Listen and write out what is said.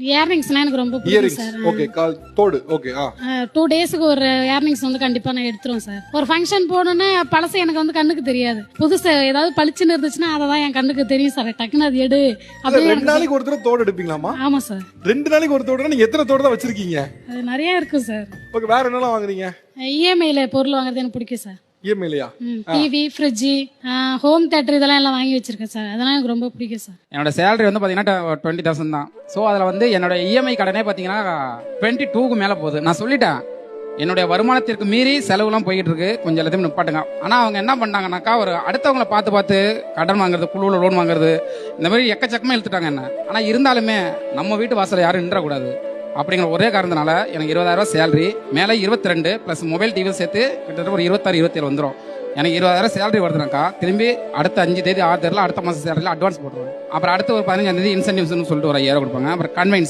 இயர்ரிங்ஸ்னா எனக்கு ரொம்ப பிடிக்கும் இயரிங்ஸ் சார். ஓகே தோடு ஓகே 2 டேஸ்க்கு ஒரு இயர்ரிங்ஸ் வந்து கண்டிப்பா நான் எடுத்துருவேன் சார். ஒரு ஃபங்க்ஷன் போகணும்னா பழசு எனக்கு வந்து கண்ணுக்கு தெரியாது. புதுசு ஏதாவது பளிச்சுன்னு இருந்துச்சுன்னா அதை தான் என் கண்ணுக்கு தெரியும் சார். டக்குன்னு அது எடு அப்படியே. 2 நாளைக்கு ஒரு தடவை தோடு எடுப்பீங்களாமா? ஆமா சார். 2 நாளைக்கு ஒரு தோடுனா நீங்க எத்தனை தோடு தான் வச்சிருக்கீங்க? அது நிறைய இருக்கு சார். ஓகே, வேற என்னலாம் வாங்குறீங்க? இஎம்ஐல பொருள் வாங்குறது எனக்கு பிடிக்கும் சார். இஎம்ஐலயா? டிவி, ஃப்ரிட்ஜ், ஹோம் தியேட்டர் இதெல்லாம் வாங்கி வச்சிருக்கேன் சார். அதெல்லாம் எனக்கு ரொம்ப பிடிக்கும் சார். என்னோட சேலரி வந்து பார்த்தீங்கன்னா 20,000 தான். ஸோ அதில் வந்து என்னோட இஎம்ஐ கடனே பார்த்தீங்கன்னா 22க்கு மேலே போகுது. நான் சொல்லிட்டேன், என்னுடைய வருமானத்திற்கு மீறி செலவுலாம் போய்கிட்டு இருக்கு, கொஞ்சம் எல்லாத்தையும் நிப்பாட்டுங்க. ஆனால் அவங்க என்ன பண்ணாங்கன்னாக்கா, ஒரு அடுத்தவங்களை பார்த்து கடன் வாங்குறது, குழுவில் லோன் வாங்குறது, இந்த மாதிரி எக்கச்சக்கமாக இழுத்துட்டாங்க என்ன. ஆனால் இருந்தாலுமே நம்ம வீட்டு வாசலை யாரும் நின்றக்கூடாது அப்படிங்கிற ஒரே காரணத்தினால எனக்கு 20,000 சேலரி, மேலே 22 ப்ளஸ் மொபைல் டிவி சேர்த்து கிட்டத்தட்ட ஒரு 26-27 வந்துடும். எனக்கு 20,000 சேலரி வருதுனாக்கா திரும்பி அடுத்த 5 தேதி 6 தேதியில் அடுத்த மாதம் சேலரியில் அட்வான்ஸ் போட்டுருவேன். அப்புறம் அடுத்த ஒரு 15ஆம் தேதி இன்சென்டிவ்ஸ்னு சொல்லிட்டு ஒரு 1000 கொடுப்பாங்க. அப்புறம் கன்வென்ஸ்